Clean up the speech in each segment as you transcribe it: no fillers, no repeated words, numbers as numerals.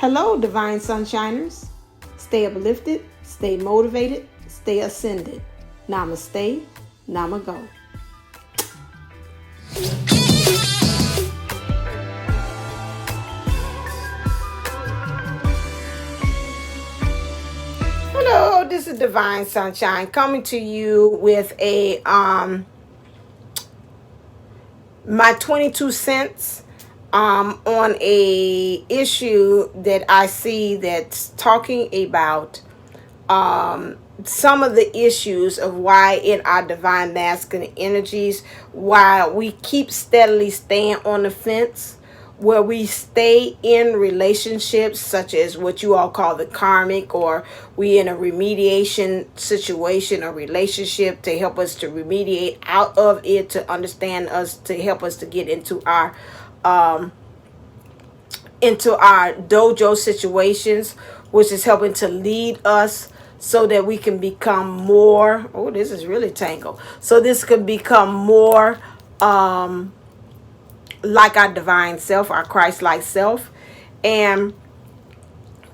Hello, Divine Sunshiners. Stay uplifted, stay motivated, stay ascended. Namaste, Namago. Hello, this is Divine Sunshine coming to you with a my 22 cents on a issue that I see that's talking about some of the issues of why in our divine masculine energies, why we keep steadily staying on the fence, where we stay in relationships such as what you all call the karmic, or we in a remediation situation or relationship to help us to remediate out of it, to understand us, to help us to get into our dojo situations, which is helping to lead us so that we can become more, oh, this is really tangled, so this could become more like our divine self, our Christ-like self. And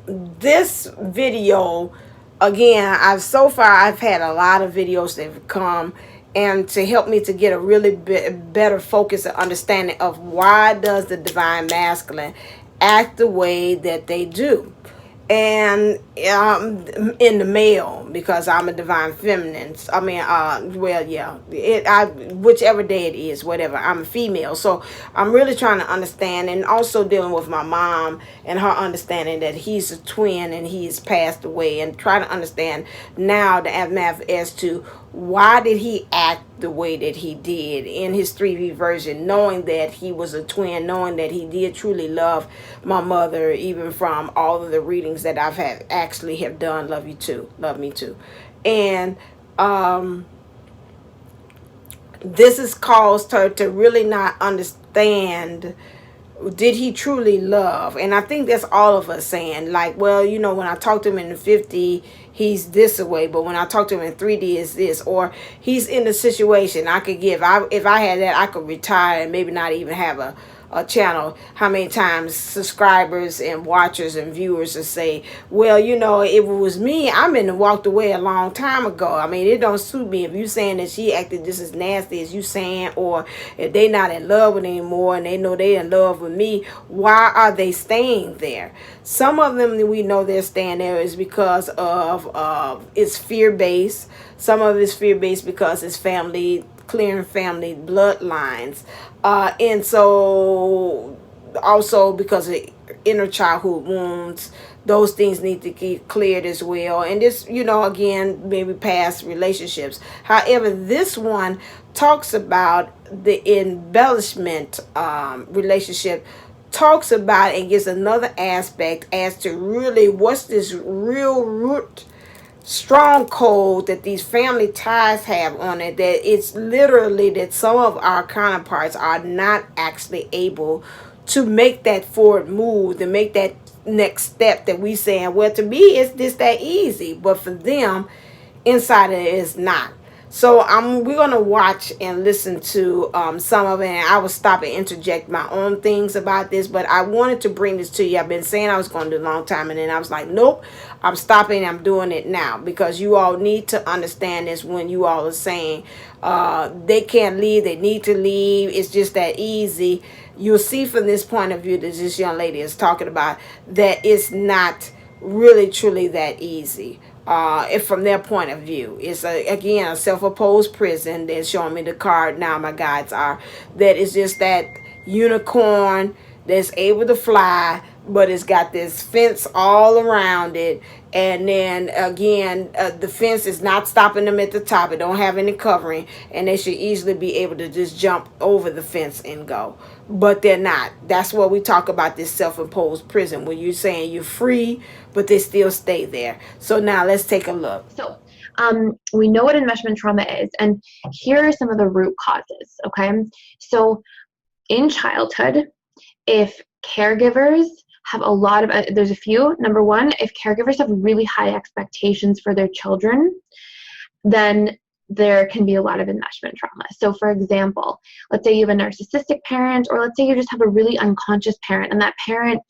this video, again, I've had a lot of videos that have come and to help me to get a really better focus and understanding of why does the divine masculine act the way that they do. And in the male, because I'm a divine feminine, I mean, well, yeah, whichever day it is, whatever, I'm a female. So I'm really trying to understand, and also dealing with my mom and her understanding that he's a twin and he's passed away, and trying to understand now the aftermath as to why did he act the way that he did in his 3D version, knowing that he was a twin, knowing that he did truly love my mother, even from all of the readings that I've have done. Love you too. Love me too. And this has caused her to really not understand, did he truly love? And I think that's all of us saying, like, well, you know, when I talk to him in the 50, he's this way, but when I talk to him in 3D, it's this. Or he's in the situation I could give. If I had that, I could retire and maybe not even have a channel. How many times subscribers and watchers and viewers will say, well, you know, if it was me, I meant to walked away a long time ago. I mean, it don't suit me. If you saying that she acted just as nasty as you saying, or if they not in love with anymore and they know they in love with me, why are they staying there? Some of them we know they're staying there is because of it's fear-based. Some of it's fear-based because it's family, clearing family bloodlines. And so also because of inner childhood wounds, those things need to get cleared as well. And this, you know, again, maybe past relationships. However, this one talks about the embellishment relationship, talks about and gives another aspect as to really what's this real root stronghold that these family ties have on it, that it's literally that some of our counterparts are not actually able to make that forward move, to make that next step that we saying, well, to me it's just that easy, but for them inside it is not. So we're going to watch and listen to some of it, and I will stop and interject my own things about this, but I wanted to bring this to you. I've been saying I was going to do a long time, and then I was like, nope, I'm stopping. I'm doing it now, because you all need to understand this when you all are saying they can't leave, they need to leave, it's just that easy. You'll see from this point of view that this young lady is talking about that it's not really truly that easy. If from their point of view, it's again a self-imposed prison. They're showing me the card now. My guides are that it's just that unicorn that's able to fly, but it's got this fence all around it. And then again, the fence is not stopping them at the top. It don't have any covering, and they should easily be able to just jump over the fence and go. But they're not. That's what we talk about, this self-imposed prison, where you're saying you're free, but they still stay there. So now let's take a look. So we know what enmeshment trauma is, and here are some of the root causes, okay? So in childhood, if caregivers have a lot of, there's a few. Number one, if caregivers have really high expectations for their children, then there can be a lot of enmeshment trauma. So for example, let's say you have a narcissistic parent, or let's say you just have a really unconscious parent, and that parent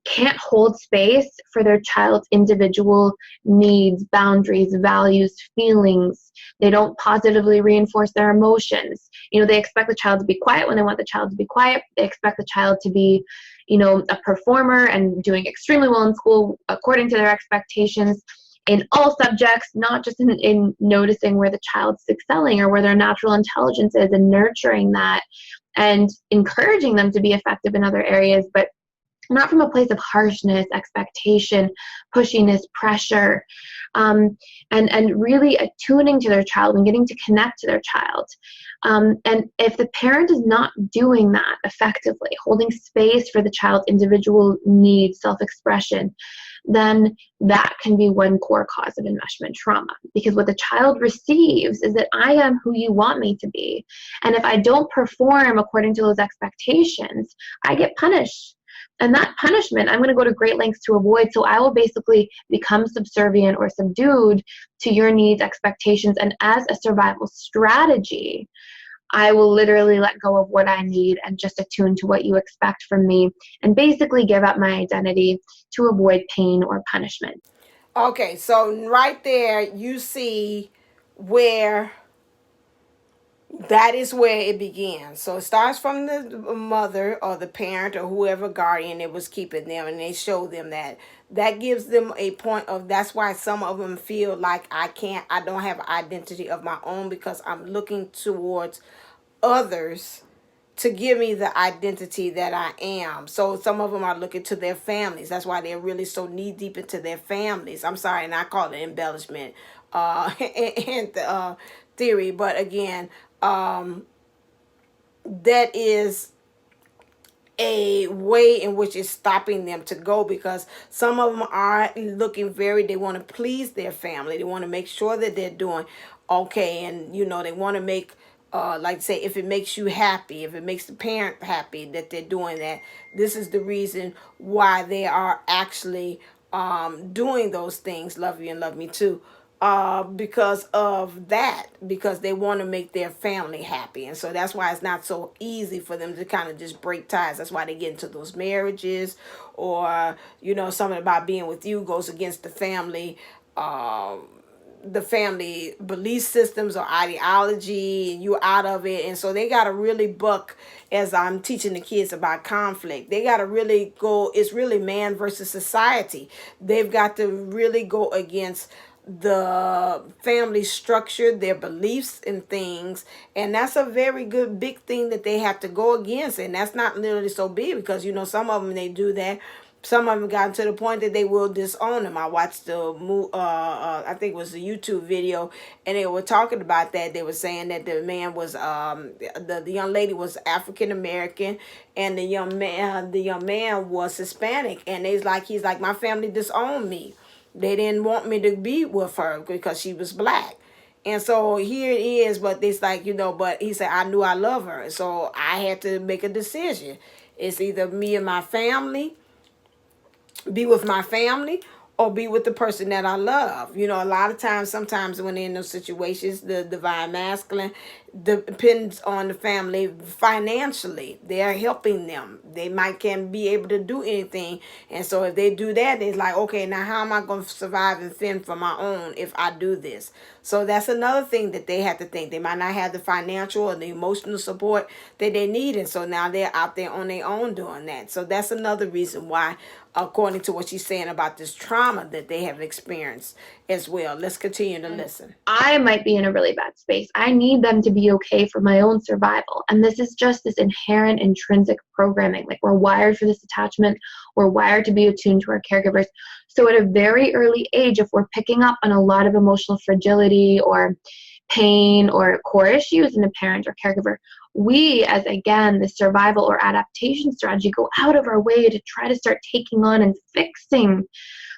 can't hold space for their child's individual needs, boundaries, values, feelings. They don't positively reinforce their emotions. You know, they expect the child to be quiet when they want the child to be quiet. They expect the child to be, you know, a performer and doing extremely well in school according to their expectations in all subjects, not just in noticing where the child's excelling or where their natural intelligence is and nurturing that and encouraging them to be effective in other areas, but not from a place of harshness, expectation, pushiness, pressure, and really attuning to their child and getting to connect to their child. And if the parent is not doing that effectively, holding space for the child's individual needs, self-expression, then that can be one core cause of enmeshment trauma. Because what the child receives is that I am who you want me to be. And if I don't perform according to those expectations, I get punished. And that punishment, I'm going to go to great lengths to avoid. So I will basically become subservient or subdued to your needs, expectations. And as a survival strategy, I will literally let go of what I need and just attune to what you expect from me and basically give up my identity to avoid pain or punishment. Okay, so right there you see where that is where it begins. So it starts from the mother or the parent or whoever guardian it was keeping them, and they show them that. That gives them a point of, that's why some of them feel like I don't have an identity of my own, because I'm looking towards others to give me the identity that I am. So some of them are looking to their families. That's why they're really so knee deep into their families. I'm sorry, and I call it embellishment and theory. But again, that is a way in which it's stopping them to go, because some of them are looking they want to please their family. They want to make sure that they're doing okay. And, you know, they want to make, like say, if it makes you happy, if it makes the parent happy that they're doing that, this is the reason why they are actually doing those things, love you and love me too, because of that, because they want to make their family happy. And so that's why it's not so easy for them to kind of just break ties. That's why they get into those marriages, or, you know, something about being with you goes against the family belief systems or ideology, and you're out of it. And so they got to really buck, as I'm teaching the kids about conflict, they got to really go, it's really man versus society. They've got to really go against the family structure, their beliefs and things. And that's a very good big thing that they have to go against. And that's not literally so big, because, you know, some of them, they do that. Some of them got to the point that they will disown them. I watched I think it was a YouTube video, and they were talking about that. They were saying that the man was, the young lady was African American, and the young man was Hispanic. And he's like, my family disowned me. They didn't want me to be with her because she was black. And so here it is, but it's like, you know, but he said, I knew I love her. So I had to make a decision. It's either me and my family, be with my family, or be with the person that I love. You know, a lot of times, sometimes when they're in those situations, the divine masculine depends on the family financially. They're helping them. They can't be able to do anything. And so if they do that, it's like, okay, now how am I going to survive and fend for my own if I do this? So that's another thing that they have to think. They might not have the financial or the emotional support that they need. And so now they're out there on their own doing that. So that's another reason why, according to what she's saying about this trauma that they have experienced as well. Let's continue to listen. I might be in a really bad space. I need them to be okay for my own survival. And this is just this inherent intrinsic programming. Like, we're wired for this attachment. We're wired to be attuned to our caregivers. So at a very early age, if we're picking up on a lot of emotional fragility or pain or core issues in a parent or caregiver, we, as again, the survival or adaptation strategy, go out of our way to try to start taking on and fixing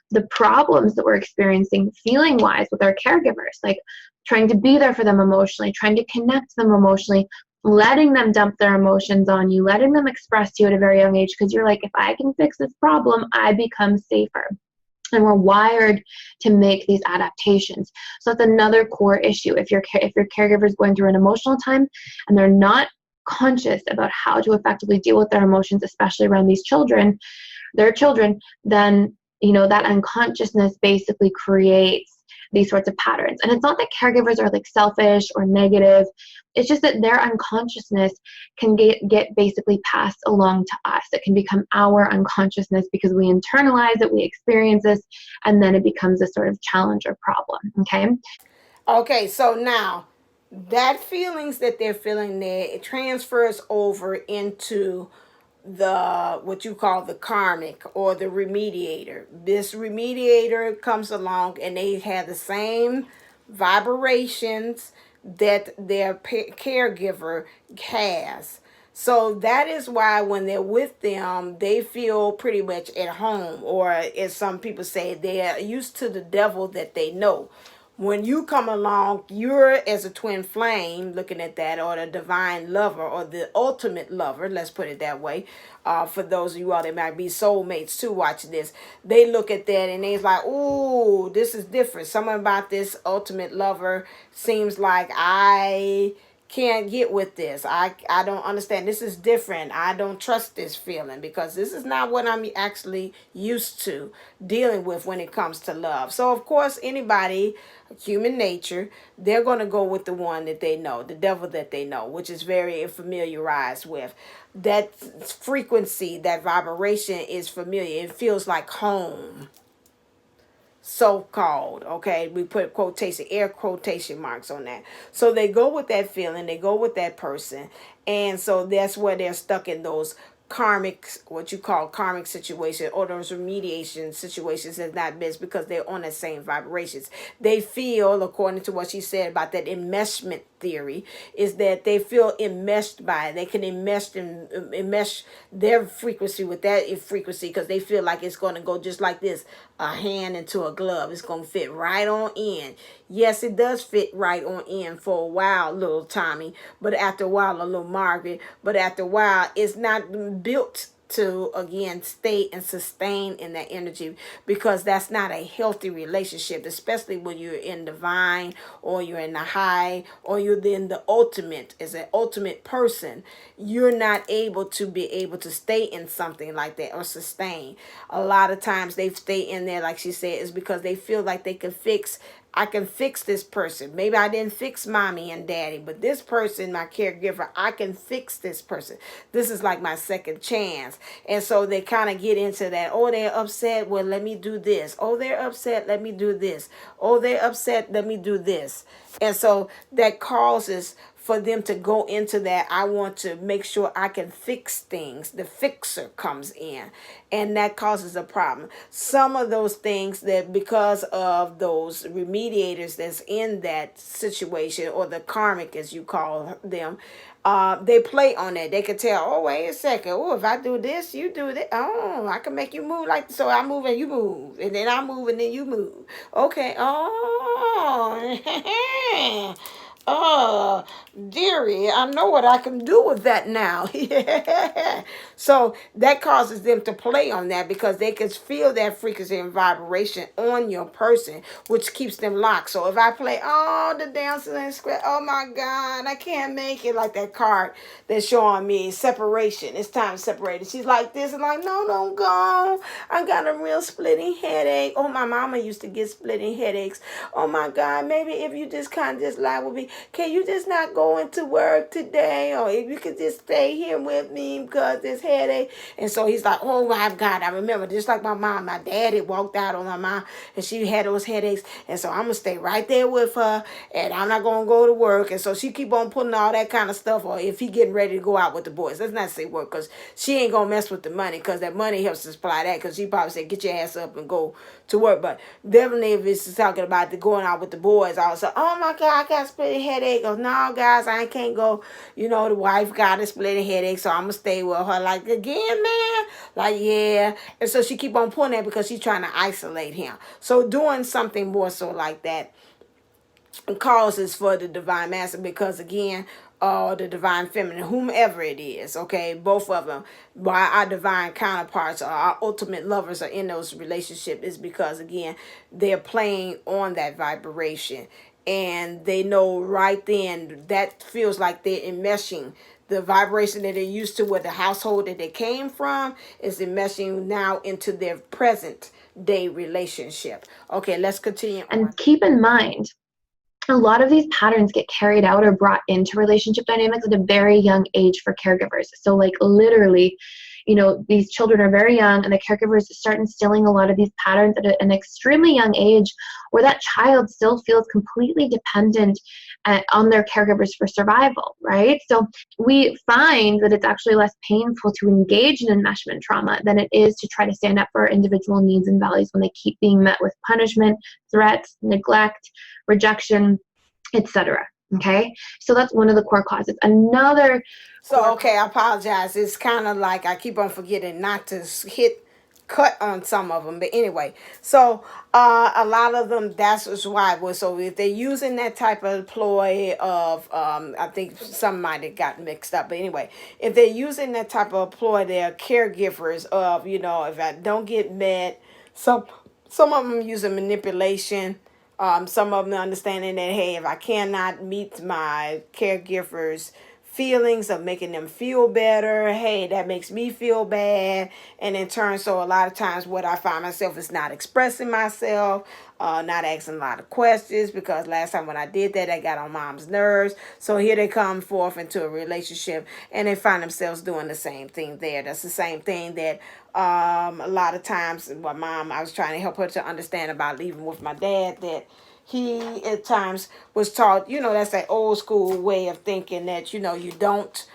the problems that we're experiencing feeling wise with our caregivers, like trying to be there for them emotionally, trying to connect them emotionally, letting them dump their emotions on you, letting them express to you at a very young age, because you're like, if I can fix this problem, I become safer. And we're wired to make these adaptations. So that's another core issue. If your caregiver is going through an emotional time and they're not conscious about how to effectively deal with their emotions, especially around these children, their children, then, you know, that unconsciousness basically creates these sorts of patterns. And it's not that caregivers are like selfish or negative. It's just that their unconsciousness can get basically passed along to us. It can become our unconsciousness because we internalize it, we experience this, and then it becomes a sort of challenge or problem. Okay. Okay, so now that feelings that they're feeling there, it transfers over into the what you call the karmic or the remediator. This remediator comes along and they have the same vibrations that their caregiver has. So that is why when they're with them, they feel pretty much at home, or as some people say, they're used to the devil that they know. When you come along, you're as a twin flame looking at that, or the divine lover, or the ultimate lover, let's put it that way. For those of you all that might be soulmates too watching this, they look at that and they's like, ooh, this is different. Something about this ultimate lover seems like I can't get with this. I don't understand. This is different. I don't trust this feeling because this is not what I'm actually used to dealing with when it comes to love. So of course, anybody, human nature, they're going to go with the one that they know, the devil that they know, which is very familiarized with. That frequency, that vibration is familiar. It feels like home. So-called, okay, we put air quotation marks on that. So they go with that feeling, they go with that person, and so that's where they're stuck in those karmic, what you call karmic situation, or those remediation situations is not best because they're on the same vibrations. They feel, according to what she said about that enmeshment theory, is that they feel enmeshed by it. They can enmesh their frequency with that frequency because they feel like it's going to go just like this, a hand into a glove. It's going to fit right on in. Yes, it does fit right on in for a while, little Tommy, but after a while, a little Margaret, but after a while, it's not built to again stay and sustain in that energy, because that's not a healthy relationship, especially when you're in divine, or you're in the high, or you're in the ultimate. As an ultimate person, you're not able to stay in something like that or sustain. A lot of times they stay in there, like she said, is because they feel like they I can fix this person. Maybe I didn't fix mommy and daddy, but this person, my caregiver, I can fix this person. This is like my second chance. And so they kind of get into that. Oh, they're upset. Well, let me do this. Oh, they're upset. Let me do this. Oh, they're upset. Let me do this. And so that causes for them to go into that. I want to make sure I can fix things. The fixer comes in, and that causes a problem. Some of those things that because of those remediators that's in that situation, or the karmic as you call them, they play on that. They can tell, oh, wait a second. Oh, if I do this, you do that. Oh, I can make you move like this. So I move and you move. And then I move and then you move. Okay. Oh. Oh, dearie, I know what I can do with that now. Yeah. So that causes them to play on that because they can feel that frequency and vibration on your person, which keeps them locked. So if I play, oh, the dancing and square, oh my God, I can't make it, like that card that's showing me separation. It's time to separate. And she's like this and like, no, don't go. I got a real splitting headache. Oh, my mama used to get splitting headaches. Oh my God, maybe if you just kind of just lie with me, can you just not go into work today? Or if you could just stay here with me because this headache. And so he's like, oh my God, I remember just like my mom, my dad had walked out on my mom and she had those headaches. And so I'm going to stay right there with her and I'm not going to go to work. And so she keep on putting all that kind of stuff. Or if he getting ready to go out with the boys, let's not say work, because she ain't going to mess with the money, because that money helps to supply that, because she probably said, get your ass up and go to work. But definitely if it's talking about the going out with the boys, I was like, oh my God, I got a splitting headache. Goes, no guys, I can't go. You know, the wife got a splitting headache, so I'm gonna stay with her. Like, again, man, like, yeah. And so she keep on pulling that because she's trying to isolate him. So doing something more so like that causes for the divine masculine, because again, the divine feminine, whomever it is, okay, both of them, why our divine counterparts or our ultimate lovers are in those relationships, is because again, they're playing on that vibration, and they know right then that feels like they're enmeshing the vibration that they're used to with the household that they came from is enmeshing now into their present day relationship. Okay, let's continue on. And keep in mind, a lot of these patterns get carried out or brought into relationship dynamics at a very young age for caregivers. So like literally, these children are very young and the caregivers start instilling a lot of these patterns at an extremely young age, where that child still feels completely dependent on their caregivers for survival, right? So we find that it's actually less painful to engage in enmeshment trauma than it is to try to stand up for our individual needs and values when they keep being met with punishment, threats, neglect, rejection, etc. Okay, so that's one of the core causes. Okay, I apologize. It's kind of like I keep on forgetting not to cut on some of them. But anyway, so a lot of them, that's why. So if they're using that type of ploy of, I think some might have gotten mixed up. But anyway, if they're using that type of ploy, they're caregivers of, if I don't get met, some of them using manipulation. Some of them understanding that, hey, if I cannot meet my caregivers' feelings of making them feel better, hey, that makes me feel bad. And in turn, so a lot of times what I find myself is not expressing myself, not asking a lot of questions, because last time when I did that, I got on mom's nerves. So here they come forth into a relationship and they find themselves doing the same thing there. That's the same thing that a lot of times what mom, I was trying to help her to understand about leaving with my dad, that he at times was taught, that's that old school way of thinking that, you don't,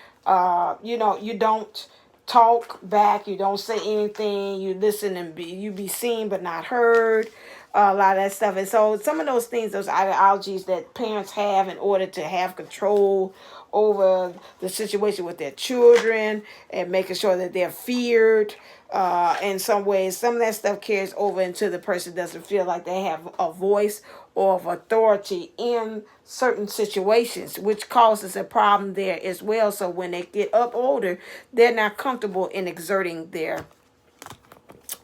you don't talk back, you don't say anything, you listen and you be seen but not heard, a lot of that stuff. And so some of those things, those ideologies that parents have in order to have control over the situation with their children and making sure that they're feared, in some ways, some of that stuff carries over into the person doesn't feel like they have a voice or of authority in certain situations, which causes a problem there as well. So when they get up older, they're not comfortable in exerting their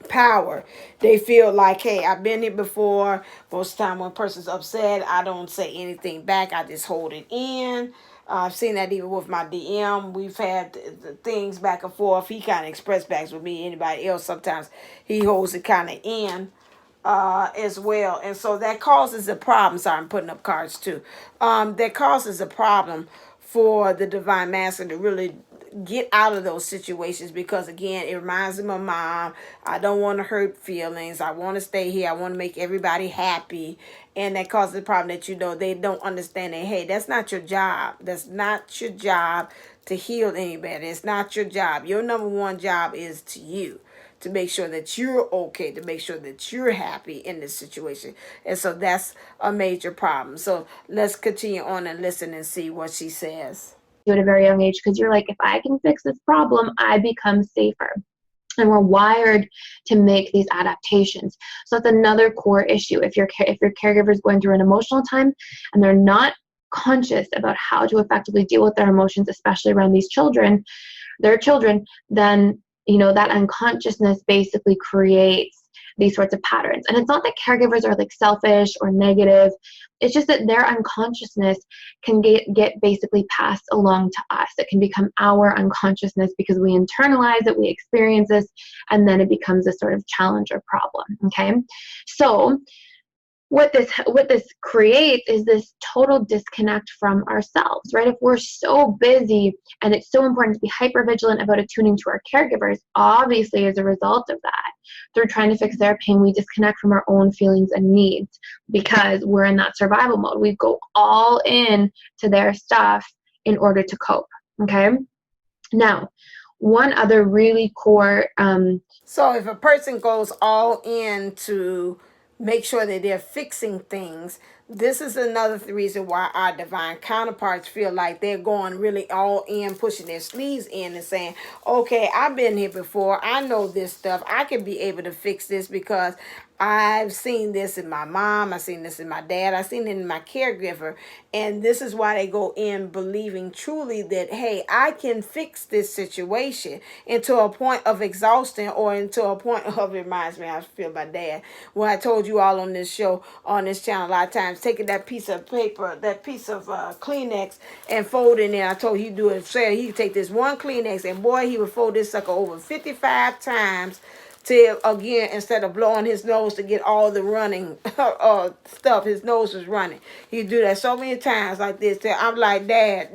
power. They feel like, hey, I've been here before. Most of the time when a person's upset, I don't say anything back. I just hold it in. I've seen that even with my DM. We've had the things back and forth. He kind of expressed backs with me. Anybody else, sometimes he holds it kind of in as well. And so that causes a problem. Sorry, I'm putting up cards too. That causes a problem for the divine masculine to really get out of those situations, because again, it reminds them of mom. I don't want to hurt feelings. I want to stay here. I want to make everybody happy. And that causes the problem that, they don't understand that, hey, that's not your job. That's not your job to heal anybody. It's not your job. Your number one job is to you, to make sure that you're okay, to make sure that you're happy in this situation. And so that's a major problem. So let's continue on and listen and see what she says. At a very young age, because you're like, if I can fix this problem, I become safer. And we're wired to make these adaptations. So that's another core issue. If your caregiver is going through an emotional time and they're not conscious about how to effectively deal with their emotions, especially around their children, then that unconsciousness basically creates these sorts of patterns. And it's not that caregivers are like selfish or negative. It's just that their unconsciousness can get basically passed along to us. It can become our unconsciousness because we internalize it, we experience this, and then it becomes a sort of challenge or problem. Okay, so what this creates is this total disconnect from ourselves, right? If we're so busy, and it's so important to be hyper vigilant about attuning to our caregivers, obviously as a result of that, through trying to fix their pain, we disconnect from our own feelings and needs because we're in that survival mode. We go all in to their stuff in order to cope. Okay, now one other really core so if a person goes all in to make sure that they're fixing things, this is another reason why our divine counterparts feel like they're going really all in, pushing their sleeves in and saying, okay, I've been here before. I know this stuff. I can be able to fix this because I've seen this in my mom. I've seen this in my dad. I've seen it in my caregiver. And this is why they go in believing truly that, hey, I can fix this situation, into a point of exhaustion or into a point of, it reminds me, I feel my dad. When I told you all on this show, on this channel, a lot of times, times, taking that piece of paper, that piece of Kleenex, and folding it. I told you he'd do it. Say he could take this one Kleenex, and boy, he would fold this sucker over 55 times. Till again, instead of blowing his nose to get all the running stuff, his nose was running. He'd do that so many times like this. Till I'm like, Dad,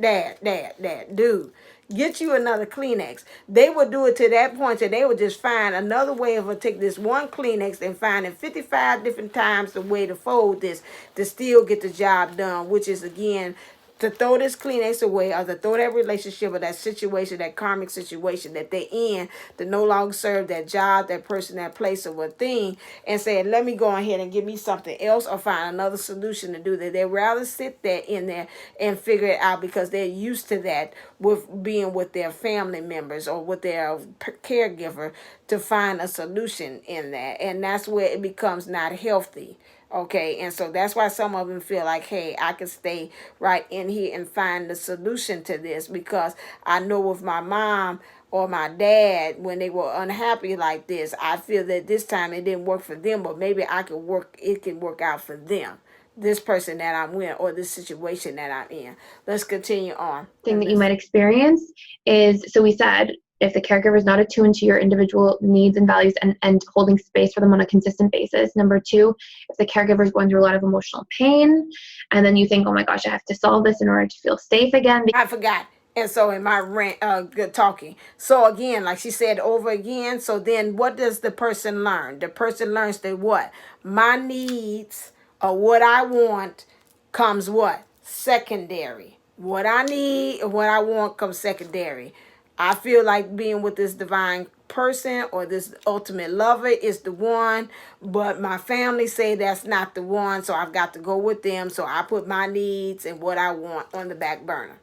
dude, get you another Kleenex. They would do it to that point that they would just find another way of take this one Kleenex and finding 55 different times the way to fold this to still get the job done, which is again to throw this Kleenex away or to throw that relationship or that situation, that karmic situation that they're in, to no longer serve that job, that person, that place, or what thing, and say, let me go ahead and give me something else or find another solution to do that. They'd rather sit there in there and figure it out because they're used to that with being with their family members or with their caregiver to find a solution in that. And that's where it becomes not healthy. Okay, and so that's why some of them feel like, hey, I can stay right in here and find the solution to this because I know with my mom or my dad, when they were unhappy like this, I feel that this time it didn't work for them, but maybe it can work out for them. This person that I'm with or this situation that I'm in. Let's continue on. Thing that you might experience is, so we said, if the caregiver is not attuned to your individual needs and values and holding space for them on a consistent basis. Number two, if the caregiver is going through a lot of emotional pain, and then you think, oh my gosh, I have to solve this in order to feel safe again. I forgot. And so in my rant, good talking. So again, like she said over again, so then what does the person learn? The person learns that what? My needs or what I want comes what? Secondary. What I need or what I want comes secondary. I feel like being with this divine person or this ultimate lover is the one, but my family say that's not the one, so I've got to go with them. So I put my needs and what I want on the back burner.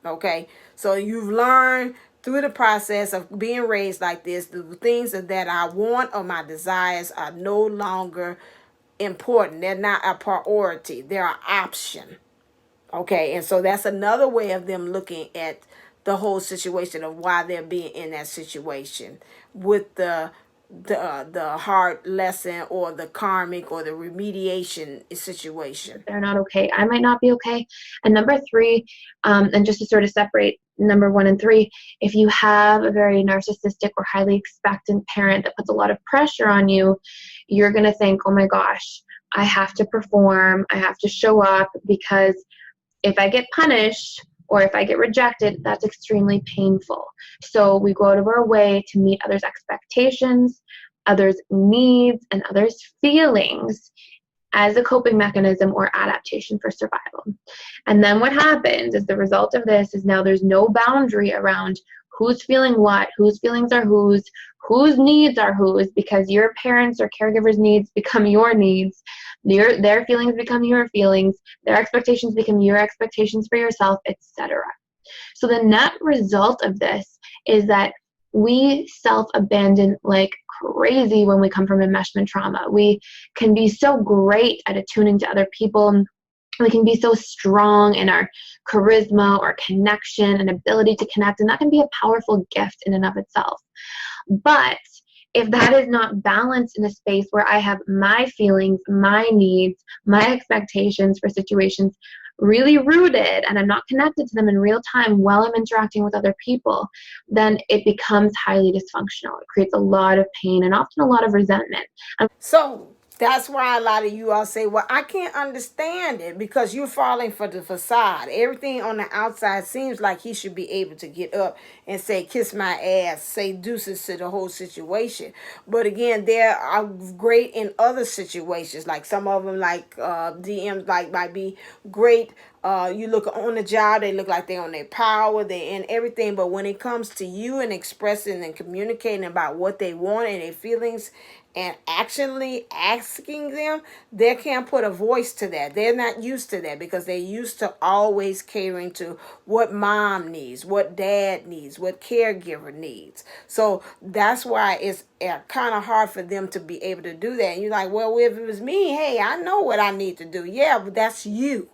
Okay, so you've learned through the process of being raised like this, the things that I want or my desires are no longer important. They're not a priority. They're an option. Okay, and so that's another way of them looking at the whole situation of why they're being in that situation with the hard lesson or the karmic or the remediation situation. They're not okay. I might not be okay. And number three, and just to sort of separate number 1 and 3, if you have a very narcissistic or highly expectant parent that puts a lot of pressure on you, you're going to think, oh my gosh, I have to perform, I have to show up, because if I get punished or if I get rejected, that's extremely painful. So we go out of our way to meet others' expectations, others' needs, and others' feelings as a coping mechanism or adaptation for survival. And then what happens is the result of this is now there's no boundary around who's feeling what, whose feelings are whose needs are whose, because your parents' or caregivers' needs become your needs. Their feelings become your feelings, their expectations become your expectations for yourself, etc. So the net result of this is that we self-abandon like crazy when we come from enmeshment trauma. We can be so great at attuning to other people. We can be so strong in our charisma or connection and ability to connect, and that can be a powerful gift in and of itself. But if that is not balanced in a space where I have my feelings, my needs, my expectations for situations really rooted, and I'm not connected to them in real time while I'm interacting with other people, then it becomes highly dysfunctional. It creates a lot of pain and often a lot of resentment. So that's why a lot of you all say, well, I can't understand it, because you're falling for the facade. Everything on the outside seems like he should be able to get up and say, kiss my ass, say deuces to the whole situation. But again, they are great in other situations. Like some of them, like DMs, like might be great. You look on the job, they look like they're on their power, they're in everything. But when it comes to you and expressing and communicating about what they want and their feelings and actually asking them, they can't put a voice to that. They're not used to that because they're used to always catering to what mom needs, what dad needs, what caregiver needs. So that's why it's kind of hard for them to be able to do that. And you're like, well, if it was me, hey, I know what I need to do. Yeah, but that's you.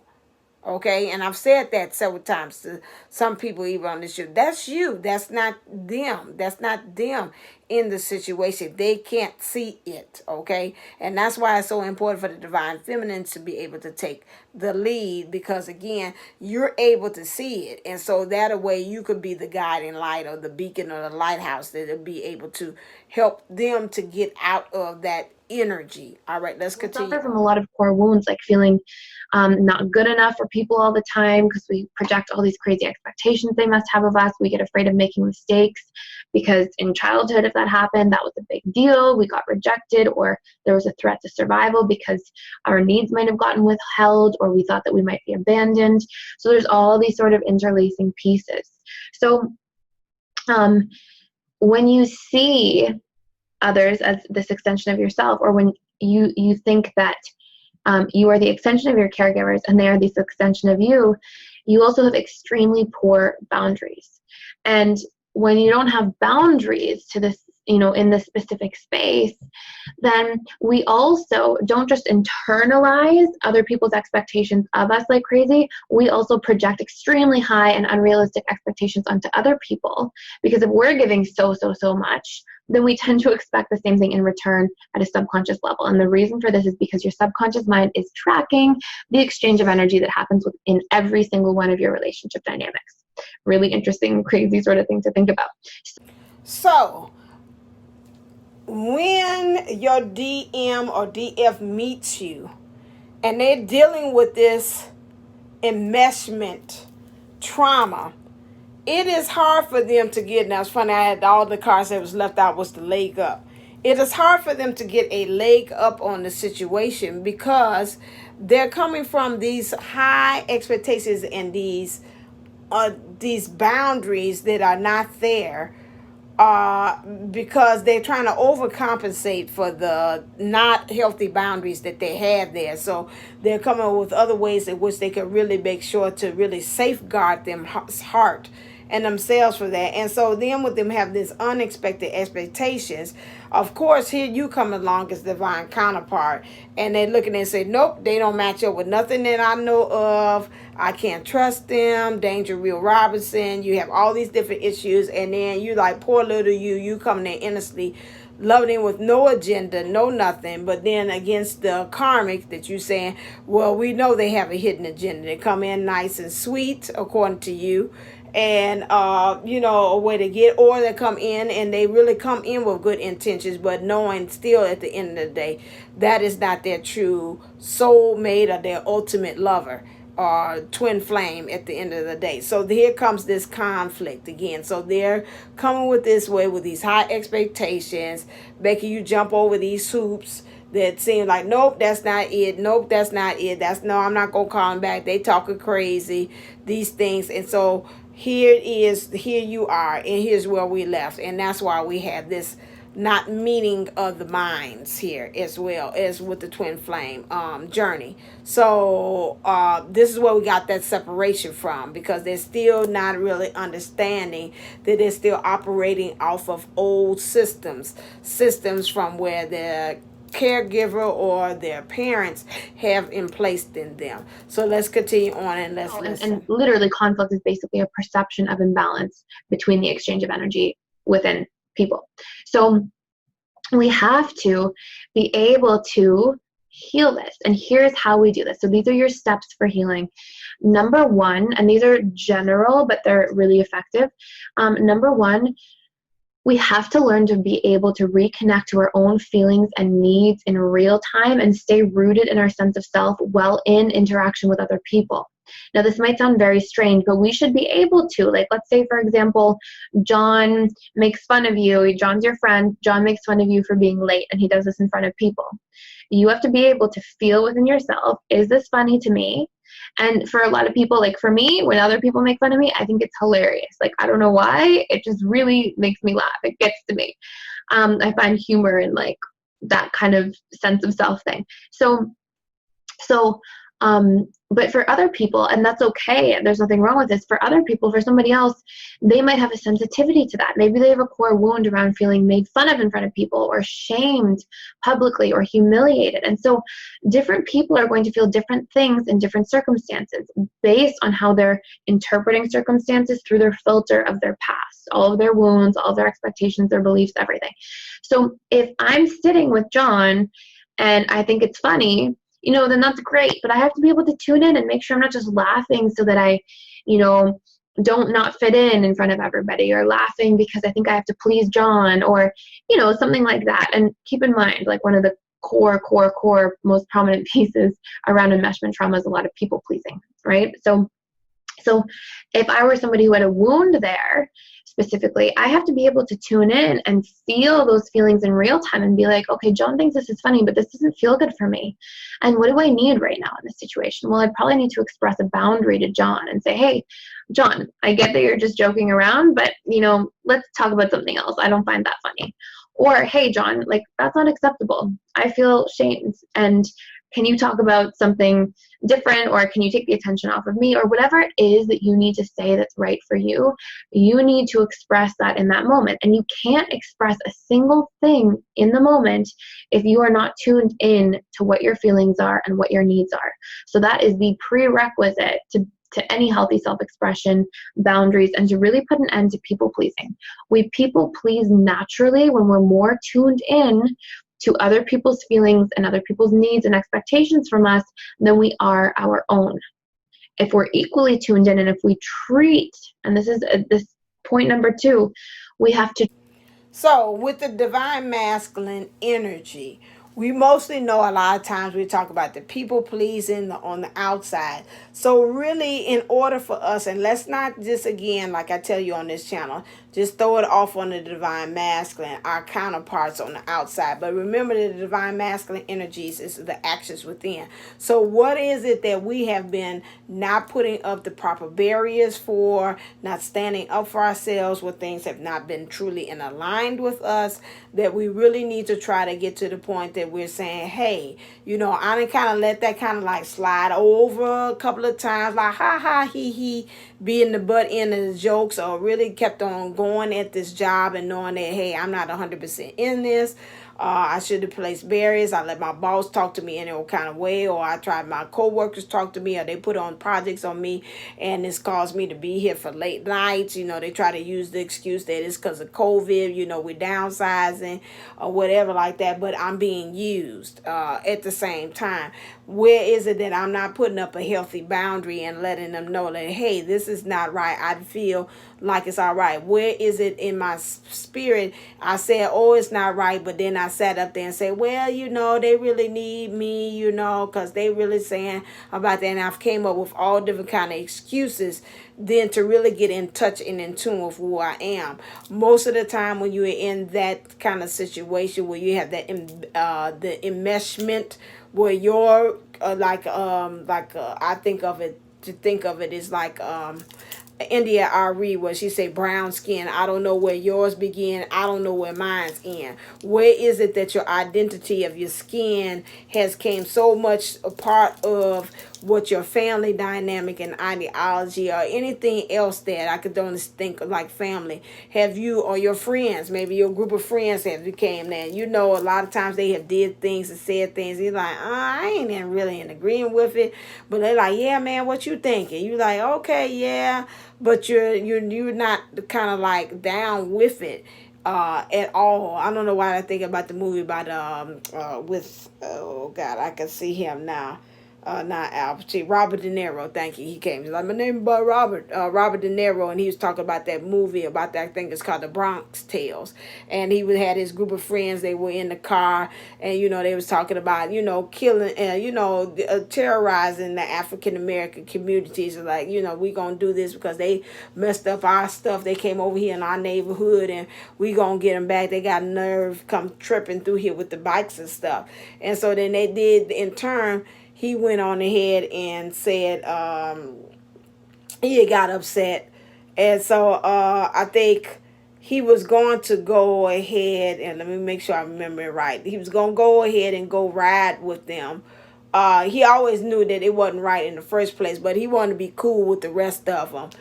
Okay, and I've said that several times to some people even on this show. That's you. That's not them. That's not them in the situation. They can't see it, okay? And that's why it's so important for the divine feminine to be able to take the lead, because again, you're able to see it. And so that way you could be the guiding light or the beacon or the lighthouse that'll be able to help them to get out of that energy. All right, let's continue. We suffer from a lot of core wounds, like feeling not good enough for people all the time because we project all these crazy expectations they must have of us. We get afraid of making mistakes because in childhood, if that happened, that was a big deal. We got rejected, or there was a threat to survival because our needs might have gotten withheld, or we thought that we might be abandoned. So there's all these sort of interlacing pieces. So when you see others as this extension of yourself, or when you think that you are the extension of your caregivers and they are this extension of you, you also have extremely poor boundaries. And when you don't have boundaries to this, in this specific space, then we also don't just internalize other people's expectations of us like crazy. We also project extremely high and unrealistic expectations onto other people, because if we're giving so much, then we tend to expect the same thing in return at a subconscious level. And the reason for this is because your subconscious mind is tracking the exchange of energy that happens within every single one of your relationship dynamics. Really interesting, crazy sort of thing to think about. So when your DM or DF meets you and they're dealing with this enmeshment trauma, it is hard for them to get, now it's funny, I had all the cards that was left out was the leg up. It is hard for them to get a leg up on the situation because they're coming from these high expectations and these boundaries that are not there, because they're trying to overcompensate for the not healthy boundaries that they have there. So they're coming up with other ways in which they can really make sure to really safeguard them heart and themselves for that. And so then with them have this unexpected expectations, of course, here you come along as divine counterpart, and they're looking and say, nope, they don't match up with nothing that I know of. I can't trust them. Danger Real Robinson. You have all these different issues, and then you like, poor little you come there innocently, loving him with no agenda, no nothing. But then against the karmic that you saying, well, we know they have a hidden agenda. They come in nice and sweet, according to you, and a way to get, or they come in and they really come in with good intentions, but knowing still at the end of the day that is not their true soulmate or their ultimate lover or twin flame at the end of the day. So here comes this conflict again. So they're coming with this way with these high expectations, making you jump over these hoops that seem like, nope, that's not it. Nope, that's not it. No, I'm not gonna call them back. They talking crazy, these things. And so here you are, and here's where we left. And that's why we have this not meeting of the minds here, as well as with the twin flame journey. So this is where we got that separation from, because they're still not really understanding that they're still operating off of old systems from where the caregiver or their parents have placed in them. So let's continue on and let's listen. And literally, conflict is basically a perception of imbalance between the exchange of energy within people. So we have to be able to heal this. And here's how we do this. So these are your steps for healing. Number one, and these are general, but they're really effective. Number one, we have to learn to be able to reconnect to our own feelings and needs in real time and stay rooted in our sense of self while in interaction with other people. Now, this might sound very strange, but we should be able to, like, let's say, for example, John makes fun of you. John's your friend. John makes fun of you for being late, and he does this in front of people. You have to be able to feel within yourself, is this funny to me? And for a lot of people, like for me, when other people make fun of me, I think it's hilarious. Like, I don't know why. It just really makes me laugh. It gets to me. I find humor in like that kind of sense of self thing. But for other people, and that's okay, there's nothing wrong with this. For other people, for somebody else, they might have a sensitivity to that. Maybe they have a core wound around feeling made fun of in front of people, or shamed publicly, or humiliated. And so different people are going to feel different things in different circumstances based on how they're interpreting circumstances through their filter of their past. all of their wounds, all of their expectations, their beliefs, everything. So if I'm sitting with John and I think it's funny, then that's great. But I have to be able to tune in and make sure I'm not just laughing so that I, don't not fit in front of everybody, or laughing because I think I have to please John, or, something like that. And keep in mind, like, one of the core, most prominent pieces around enmeshment trauma is a lot of people pleasing, right? So if I were somebody who had a wound there specifically, I have to be able to tune in and feel those feelings in real time and be like, okay, John thinks this is funny, but this doesn't feel good for me. And what do I need right now in this situation? Well, I probably need to express a boundary to John and say, hey, John, I get that you're just joking around, but, let's talk about something else. I don't find that funny. Or, hey, John, like, that's not acceptable. I feel shamed. And can you talk about something different, or can you take the attention off of me, or whatever it is that you need to say that's right for you? You need to express that in that moment. And you can't express a single thing in the moment if you are not tuned in to what your feelings are and what your needs are. So that is the prerequisite to any healthy self-expression, boundaries, and to really put an end to people pleasing. We people please naturally when we're more tuned in to other people's feelings and other people's needs and expectations from us than we are our own. If we're equally tuned in, and if we treat, and this is this point number 2, we have to. So, with the divine masculine energy, we mostly know a lot of times we talk about the people pleasing on the outside. So, really, in order for us, and let's not just, again, like I tell you on this channel, just throw it off on the divine masculine, our counterparts on the outside. But remember, the divine masculine energies is the actions within. So what is it that we have been not putting up the proper barriers for, not standing up for ourselves, where things have not been truly in aligned with us, that we really need to try to get to the point that we're saying, hey, I done kind of let that kind of like slide over a couple of times, like ha ha he being the butt end of the jokes, or really kept on going at this job and knowing that, hey, I'm not 100% in this. I should have placed barriers. I let my boss talk to me in any kind of way, or I tried my coworkers talk to me, or they put on projects on me, and it's caused me to be here for late nights. They try to use the excuse that it's because of COVID. We're downsizing or whatever like that, but I'm being used at the same time. Where is it that I'm not putting up a healthy boundary and letting them know that, hey, this is not right? I feel like it's all right. Where is it in my spirit? I said, oh, it's not right, but then I sat up there and said, well, they really need me, because they really saying about that. And I've came up with all different kind of excuses then to really get in touch and in tune with who I am. Most of the time when you're in that kind of situation where you have that the enmeshment, where you're I think of it is like India Ari, where she say brown skin. I don't know where yours begin. I don't know where mine's end. Where is it that your identity of your skin has came so much a part of what your family dynamic and ideology, or anything else that I could only think of like family, have you, or your friends, maybe your group of friends have became that, a lot of times they have did things and said things. You're like, I ain't even really in agreement with it, but they're like, yeah, man, what you thinking? You like, okay, yeah, but you're not kind of like down with it at all. I don't know why I think about the movie about with oh God, I can see him now. Not Al Pacino, Robert De Niro. Thank you. He came. He's like, my name is Robert De Niro, and he was talking about that movie about that. I think it's called The Bronx Tales, and he had his group of friends. They were in the car, and they was talking about killing, terrorizing the African American communities. Like we gonna do this because they messed up our stuff. They came over here in our neighborhood, and we gonna get them back. They got nerve come tripping through here with the bikes and stuff, and so then they did in turn. He went on ahead and said he got upset. And so I think he was going to go ahead, and let me make sure I remember it right. He was going to go ahead and go ride with them. He always knew that it wasn't right in the first place, but he wanted to be cool with the rest of them.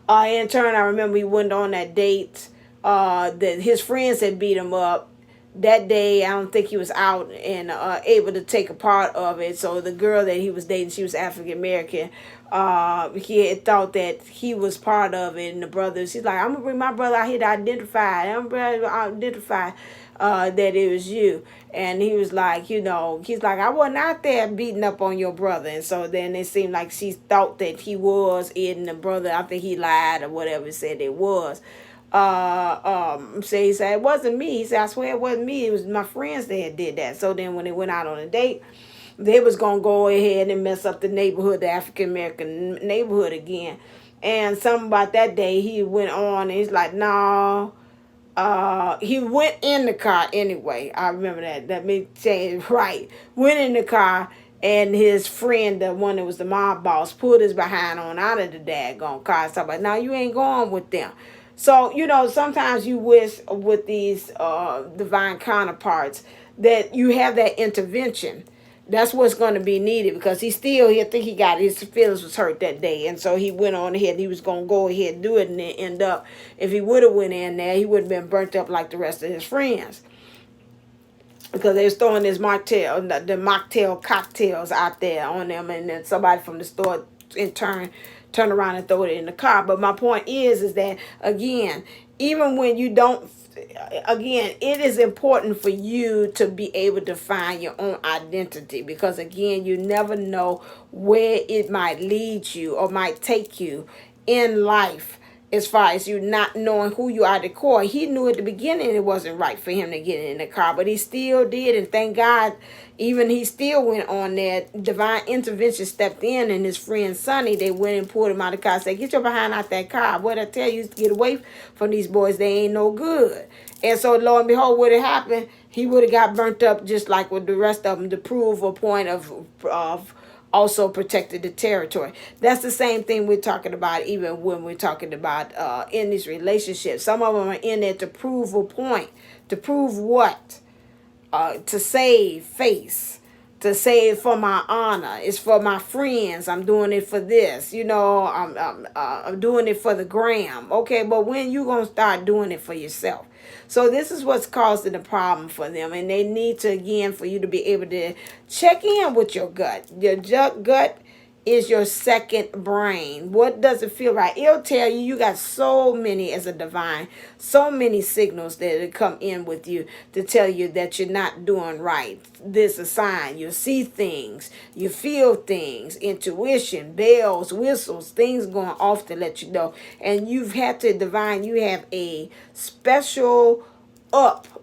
In turn, I remember he went on that date that his friends had beat him up. that day I don't think he was out and able to take a part of it. So the girl that he was dating, she was African American. He had thought that he was part of it, and the brothers, he's like, I'm gonna bring my brother out here to identify. I'm gonna identify that it was you. And he was like, you know, he's like, I wasn't out there beating up on your brother. And so then it seemed like she thought that he was it, and the brother, I think he lied or whatever, said it was. So he said, it wasn't me. He said, I swear it wasn't me. It was my friends that had did that. So then when they went out on a date, they was going to go ahead and mess up the neighborhood, the African-American neighborhood again. And something about that day, he went on and he's like, no. He went in the car anyway. I remember that. Let me say it right. Went in the car, and his friend, the one that was the mob boss, pulled his behind on out of the daggone car. So, but now you ain't going with them. So, you know, sometimes you wish with these divine counterparts that you have that intervention. That's what's going to be needed, because he think he got his feelings was hurt that day, and so he went on ahead. He was going to go ahead and do it, and then end up, if he would have went in there, he would have been burnt up like the rest of his friends, because they was throwing his mocktail, the mocktail cocktails out there on them, and then somebody from the store in turn around and throw it in the car. But my point is that, again, even when you don't, again, it is important for you to be able to find your own identity, because again, you never know where it might lead you or might take you in life. As far as you not knowing who you are at the core, he knew at the beginning it wasn't right for him to get in the car, but he still did, and thank God, even he still went on there. Divine intervention stepped in, and his friend Sonny, they went and pulled him out of the car, said, get your behind out that car. What I tell you is to get away from these boys, they ain't no good. And so lo and behold, what had happened, he would have got burnt up just like with the rest of them, to prove a point of also protected the territory. That's the same thing we're talking about, even when we're talking about in these relationships. Some of them are in there to prove a point. To prove what? To save face. To save for my honor. It's for my friends. I'm doing it for this. You know, I'm doing it for the gram. Okay, but when you going to start doing it for yourself? So this is what's causing the problem for them. And they need to, again, for you to be able to check in with your gut. Your gut is your second brain. What does it feel right? It'll tell you. You got so many, as a divine, so many signals that come in with you to tell you that you're not doing right. This is a sign. You see things. You feel things. Intuition, bells, whistles, things going off to let you know. And you've had to, divine, you have a special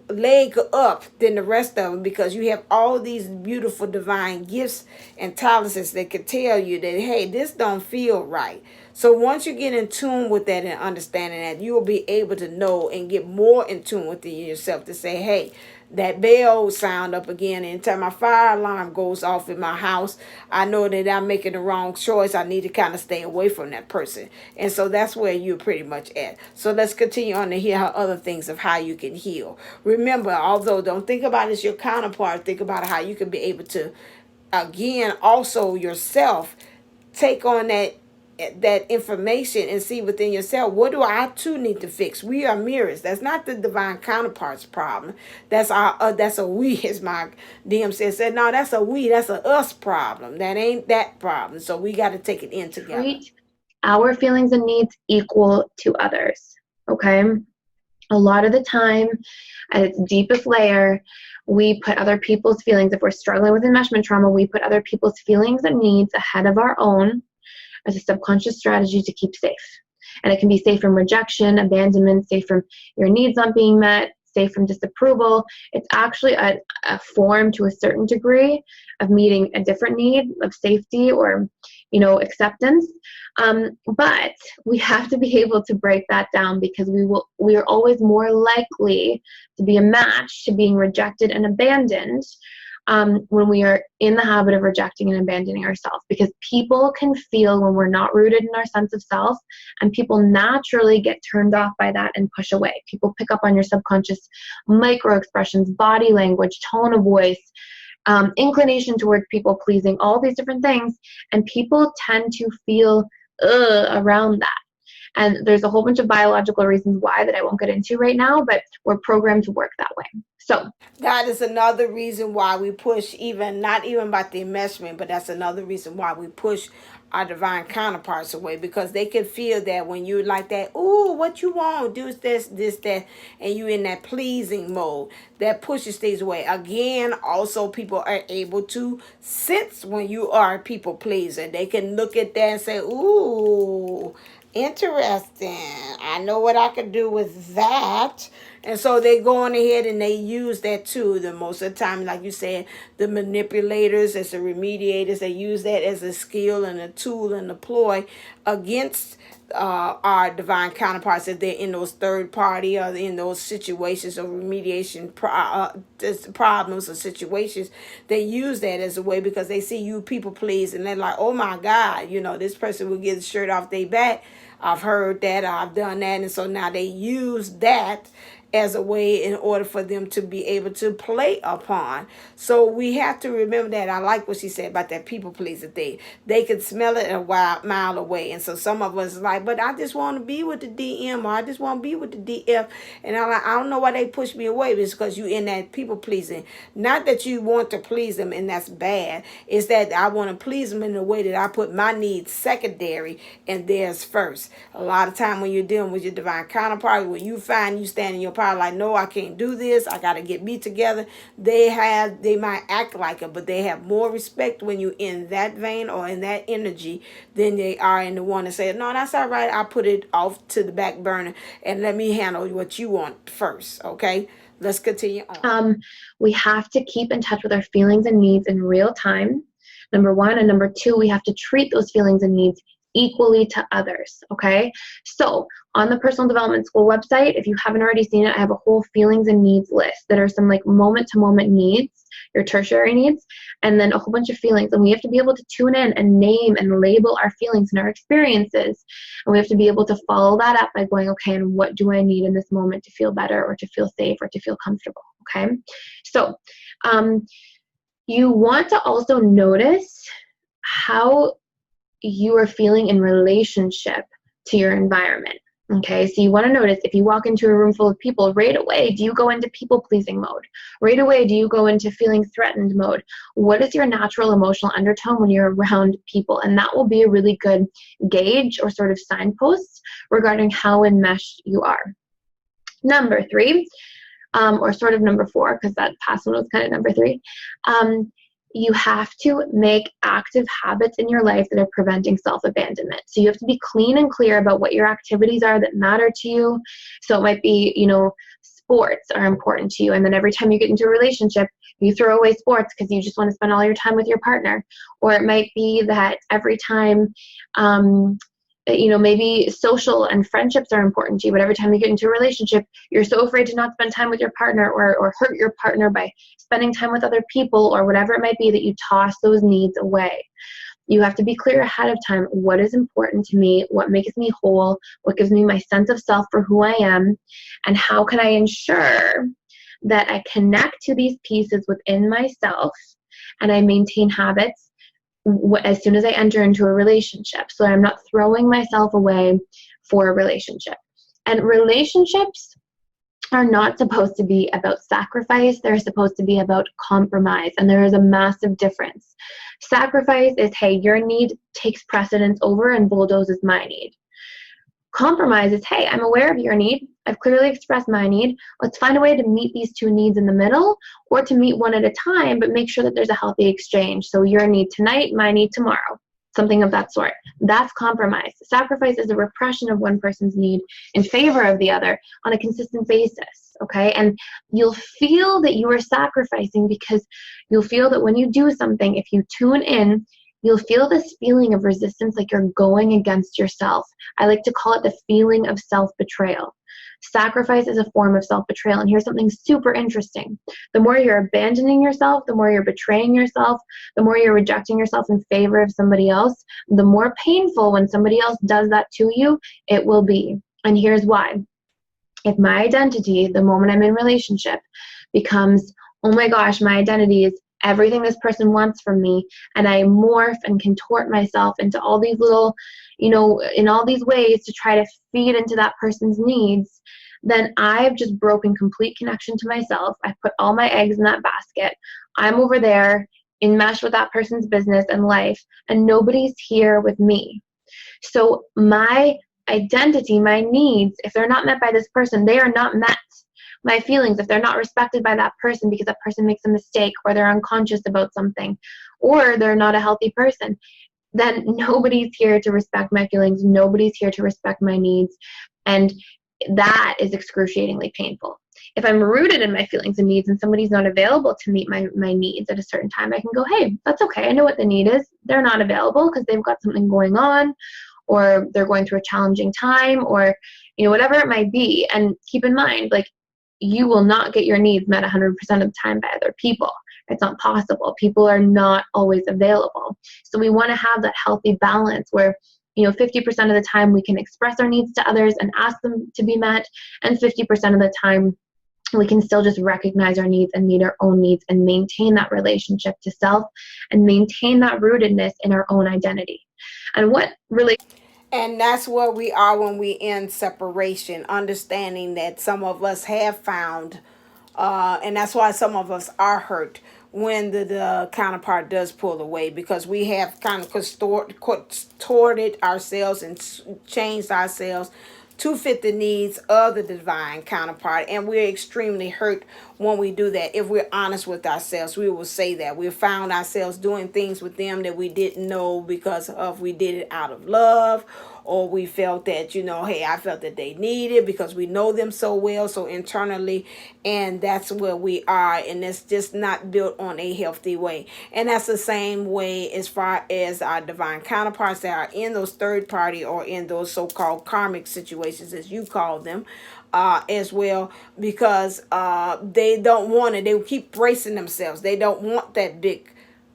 leg up than the rest of them, because you have all these beautiful divine gifts and talents that can tell you that, hey, this don't feel right. So once you get in tune with that and understanding that, you will be able to know and get more in tune with yourself to say, hey, that bell sound up again. Anytime my fire alarm goes off in my house, I know that I'm making the wrong choice. I need to kind of stay away from that person. And so that's where you're pretty much at. So let's continue on to hear how other things of how you can heal. Remember, although don't think about it as your counterpart, think about how you can be able to, again, also yourself, take on that information and see within yourself, what do I too need to fix? We are mirrors. That's not the divine counterpart's problem. That's a we, as my DM said, no, that's a we, that's a us problem. That ain't that problem. So we got to take it in together. Treat our feelings and needs equal to others. Okay? A lot of the time, at its deepest layer, we put other people's feelings, if we're struggling with enmeshment trauma, we put other people's feelings and needs ahead of our own, as a subconscious strategy to keep safe. And it can be safe from rejection, abandonment, safe from your needs not being met, safe from disapproval. It's actually a form, to a certain degree, of meeting a different need of safety or, acceptance. But we have to be able to break that down, because we are always more likely to be a match to being rejected and abandoned when we are in the habit of rejecting and abandoning ourselves, because people can feel when we're not rooted in our sense of self, and people naturally get turned off by that and push away. People pick up on your subconscious micro expressions, body language, tone of voice, inclination toward people pleasing, all these different things, and people tend to feel around that. And there's a whole bunch of biological reasons why that I won't get into right now, but we're programmed to work that way. So that is another reason why we push, even not even about the enmeshment, but that's another reason why we push our divine counterparts away, because they can feel that when you're like that, ooh, what you want, do this, that, and you in that pleasing mode, that pushes things away. Again, also people are able to sense when you are a people pleaser. They can look at that and say, ooh, interesting. I know what I could do with that. And so they go on ahead and they use that too. The most of the time, like you said, the manipulators, as the remediators, they use that as a skill and a tool and a ploy against our divine counterparts if they're in those third party or in those situations of remediation problems or situations. They use that as a way because they see you people please and they're like, oh my God, this person will get the shirt off their back. I've heard that, I've done that. And so now they use that as a way in order for them to be able to play upon. So we have to remember that. I like what she said about that people pleaser thing. They can smell it a mile away. And so some of us is like, but I just want to be with the DM, or I just want to be with the DF. And I'm like, I don't know why they push me away. It's because you in that people pleasing. Not that you want to please them and that's bad. It's that I want to please them in a way that I put my needs secondary and theirs first. A lot of time when you're dealing with your divine counterpart, when you find you stand in your power like, no, I can't do this, I got to get me together, they might act like it, but they have more respect when you're in that vein or in that energy than they are in the one that says, no, that's all right, I'll put it off to the back burner and let me handle what you want first. Okay, let's continue on. We have to keep in touch with our feelings and needs in real time, number one, and number two, we have to treat those feelings and needs equally to others. Okay, so on the Personal Development School website, if you haven't already seen it, I have a whole feelings and needs list that are some like moment to moment needs, your tertiary needs, and then a whole bunch of feelings. And we have to be able to tune in and name and label our feelings and our experiences. And we have to be able to follow that up by going, okay, and what do I need in this moment to feel better or to feel safe or to feel comfortable? Okay, so you want to also notice how you are feeling in relationship to your environment. Okay, so you want to notice if you walk into a room full of people, right away, do you go into people-pleasing mode? Right away, do you go into feeling threatened mode? What is your natural emotional undertone when you're around people? And that will be a really good gauge or sort of signpost regarding how enmeshed you are. Number three, or sort of number four, because that past one was kind of number three, you have to make active habits in your life that are preventing self-abandonment. So you have to be clean and clear about what your activities are that matter to you. So it might be, sports are important to you. And then every time you get into a relationship, you throw away sports because you just want to spend all your time with your partner. Or it might be that every time, maybe social and friendships are important to you, but every time you get into a relationship, you're so afraid to not spend time with your partner or hurt your partner by spending time with other people or whatever it might be that you toss those needs away. You have to be clear ahead of time. What is important to me? What makes me whole? What gives me my sense of self for who I am? And how can I ensure that I connect to these pieces within myself and I maintain habits as soon as I enter into a relationship, so I'm not throwing myself away for a relationship. And relationships are not supposed to be about sacrifice. They're supposed to be about compromise. And there is a massive difference. Sacrifice is, hey, your need takes precedence over and bulldozes my need. Compromise is, hey, I'm aware of your need. I've clearly expressed my need. Let's find a way to meet these two needs in the middle, or to meet one at a time, but make sure that there's a healthy exchange. So your need tonight, my need tomorrow, something of that sort. That's compromise. Sacrifice is a repression of one person's need in favor of the other on a consistent basis, okay? And you'll feel that you are sacrificing because you'll feel that when you do something, if you tune in, you'll feel this feeling of resistance, like you're going against yourself. I like to call it the feeling of self-betrayal. Sacrifice is a form of self-betrayal. And here's something super interesting. The more you're abandoning yourself, the more you're betraying yourself, the more you're rejecting yourself in favor of somebody else, the more painful when somebody else does that to you, it will be. And here's why. If my identity, the moment I'm in relationship, becomes, oh my gosh, my identity is everything this person wants from me, and I morph and contort myself into all these little, in all these ways to try to feed into that person's needs, then I've just broken complete connection to myself. I put all my eggs in that basket. I'm over there enmeshed with that person's business and life, and nobody's here with me. So my identity, my needs, if they're not met by this person, they are not met. My feelings, if they're not respected by that person because that person makes a mistake or they're unconscious about something or they're not a healthy person, then nobody's here to respect my feelings. Nobody's here to respect my needs. And that is excruciatingly painful. If I'm rooted in my feelings and needs and somebody's not available to meet my needs at a certain time, I can go, hey, that's okay. I know what the need is. They're not available because they've got something going on, or they're going through a challenging time, or whatever it might be. And keep in mind, like, you will not get your needs met 100% of the time by other people. It's not possible. People are not always available. So we want to have that healthy balance where 50% of the time we can express our needs to others and ask them to be met, and 50% of the time we can still just recognize our needs and meet our own needs and maintain that relationship to self and maintain that rootedness in our own identity. And what really And that's where we are when we end separation, understanding that some of us have found, and that's why some of us are hurt when the counterpart does pull away, because we have kind of contorted ourselves and changed ourselves to fit the needs of the divine counterpart. And we're extremely hurt when we do that. If we're honest with ourselves, we will say that we found ourselves doing things with them that we didn't know because of we did it out of love, or we felt that, hey, I felt that they needed because we know them so well, so internally, and that's where we are, and it's just not built on a healthy way. And that's the same way as far as our divine counterparts that are in those third party or in those so-called karmic situations, as you call them, as well, because they don't want it. They keep bracing themselves. They don't want that big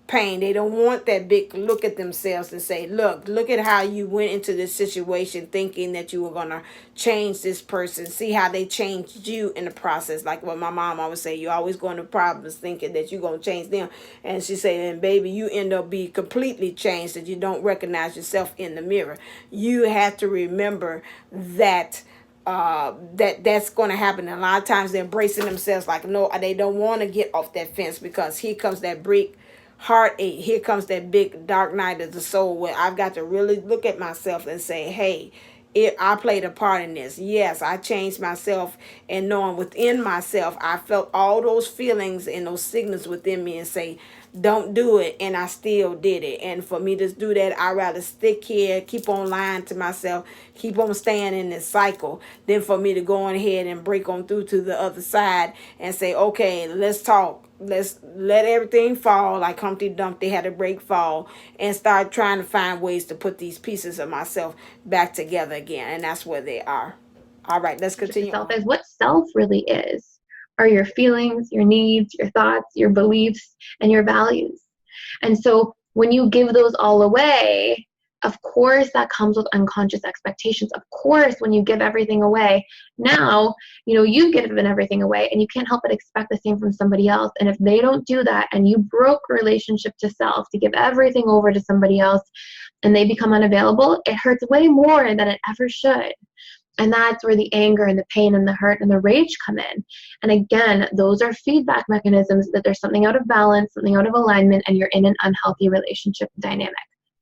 pain. They don't want that big look at themselves and say, look at how you went into this situation thinking that you were going to change this person. See how they changed you in the process. Like what my mom always say, you always go into problems thinking that you're going to change them. And she said, and baby, you end up being completely changed, that you don't recognize yourself in the mirror. You have to remember that that's going to happen. And a lot of times they're bracing themselves like, no, they don't want to get off that fence, because here comes that brick heartache. Here comes that big dark night of the soul where I've got to really look at myself and say, hey, I played a part in this. Yes, I changed myself, and knowing within myself, I felt all those feelings and those signals within me and say, don't do it, and I still did it. And for me to do that, I'd rather stick here, keep on lying to myself, keep on staying in this cycle, than for me to go on ahead and break on through to the other side and say, okay, let's talk. Let's let everything fall, like Humpty Dumpty had a break fall, and start trying to find ways to put these pieces of myself back together again. And that's where they are. All right, let's continue. Self is what self really is are your feelings, your needs, your thoughts, your beliefs, and your values. And so when you give those all away, of course that comes with unconscious expectations. Of course, when you give everything away, now, you've given everything away, and you can't help but expect the same from somebody else. And if they don't do that, and you broke relationship to self to give everything over to somebody else, and they become unavailable, it hurts way more than it ever should. And that's where the anger and the pain and the hurt and the rage come in. And again, those are feedback mechanisms that there's something out of balance, something out of alignment, and you're in an unhealthy relationship dynamic.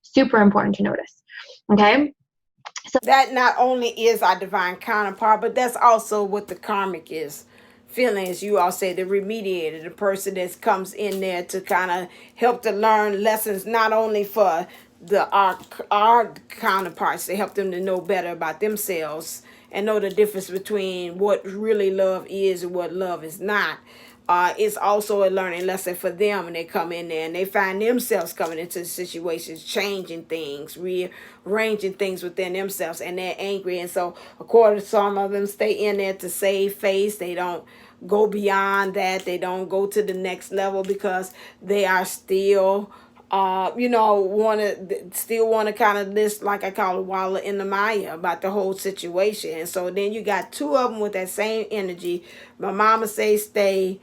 Super important to notice. Okay? So that not only is our divine counterpart, but that's also what the karmic is. Feeling, as you all say, the remediator, the person that comes in there to kind of help to learn lessons, not only for our counterparts, to help them to know better about themselves and know the difference between what really love is and what love is not. It's also a learning lesson for them when they come in there and they find themselves coming into situations, changing things, rearranging things within themselves, and they're angry. And so, of course, some of them stay in there to save face. They don't go beyond that. They don't go to the next level because they are still want to kind of list, like I call it, wallow in the mire about the whole situation. And so then you got two of them with that same energy. My mama say stay,